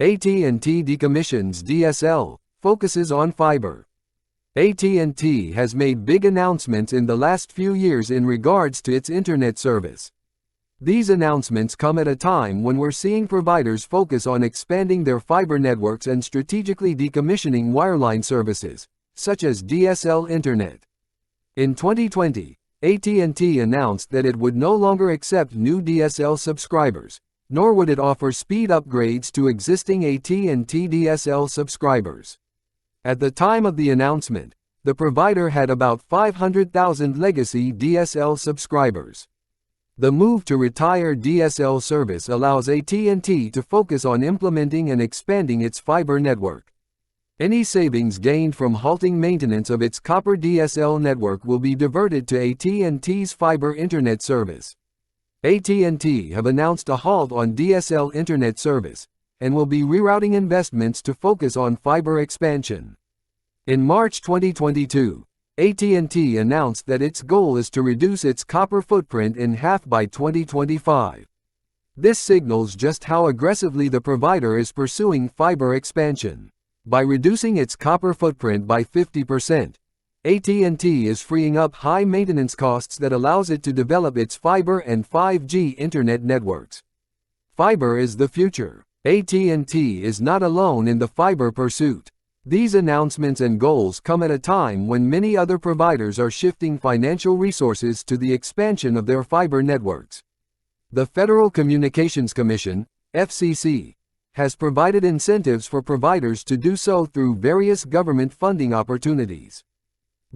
AT&T decommissions DSL, focuses on fiber. AT&T has made big announcements in the last few years in regards to its internet service. These announcements come at a time when we're seeing providers focus on expanding their fiber networks and strategically decommissioning wireline services, such as DSL internet. In 2020, AT&T announced that it would no longer accept new DSL subscribers, nor would it offer speed upgrades to existing AT&T DSL subscribers. At the time of the announcement, the provider had about 500,000 legacy DSL subscribers. The move to retire DSL service allows AT&T to focus on implementing and expanding its fiber network. Any savings gained from halting maintenance of its copper DSL network will be diverted to AT&T's fiber internet service. AT&T have announced a halt on DSL internet service, and will be rerouting investments to focus on fiber expansion. In March 2022, AT&T announced that its goal is to reduce its copper footprint in half by 2025. This signals just how aggressively the provider is pursuing fiber expansion. By reducing its copper footprint by 50%, AT&T is freeing up high maintenance costs that allows it to develop its fiber and 5G internet networks. Fiber is the future. AT&T is not alone in the fiber pursuit. These announcements and goals come at a time when many other providers are shifting financial resources to the expansion of their fiber networks. The Federal Communications Commission, FCC, has provided incentives for providers to do so through various government funding opportunities.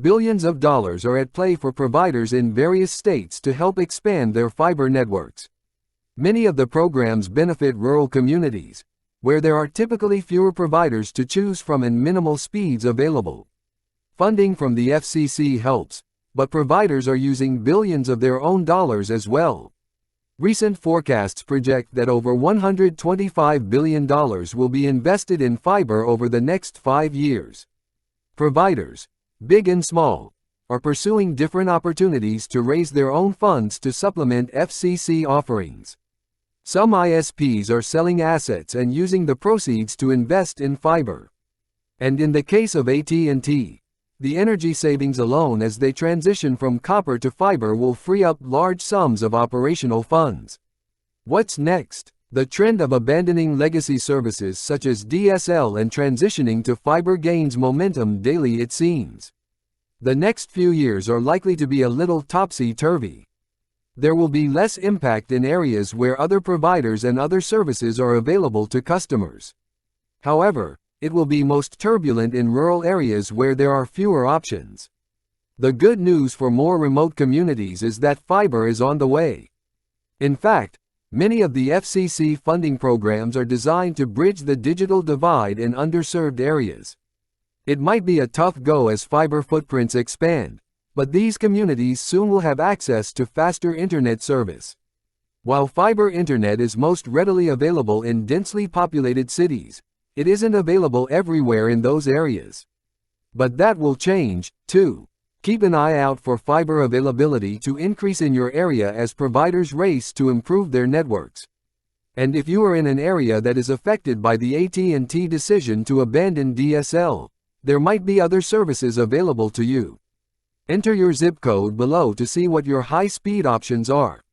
Billions of dollars are at play for providers in various states to help expand their fiber networks. Many of the programs benefit rural communities, where there are typically fewer providers to choose from and minimal speeds available. Funding from the FCC helps, but providers are using billions of their own dollars as well. Recent forecasts project that over $125 billion will be invested in fiber over the next 5 years. Providers, big and small, are pursuing different opportunities to raise their own funds to supplement FCC offerings. Some ISPs are selling assets and using the proceeds to invest in fiber. And in the case of AT&T, the energy savings alone as they transition from copper to fiber will free up large sums of operational funds. What's next? The trend of abandoning legacy services such as DSL and transitioning to fiber gains momentum daily, it seems. The next few years are likely to be a little topsy-turvy. There will be less impact in areas where other providers and other services are available to customers. However, it will be most turbulent in rural areas where there are fewer options. The good news for more remote communities is that fiber is on the way. In fact, many of the FCC funding programs are designed to bridge the digital divide in underserved areas. It might be a tough go as fiber footprints expand, but these communities soon will have access to faster internet service. While fiber internet is most readily available in densely populated cities, it isn't available everywhere in those areas. But that will change, too. Keep an eye out for fiber availability to increase in your area as providers race to improve their networks. And if you are in an area that is affected by the AT&T decision to abandon DSL, there might be other services available to you. Enter your zip code below to see what your high-speed options are.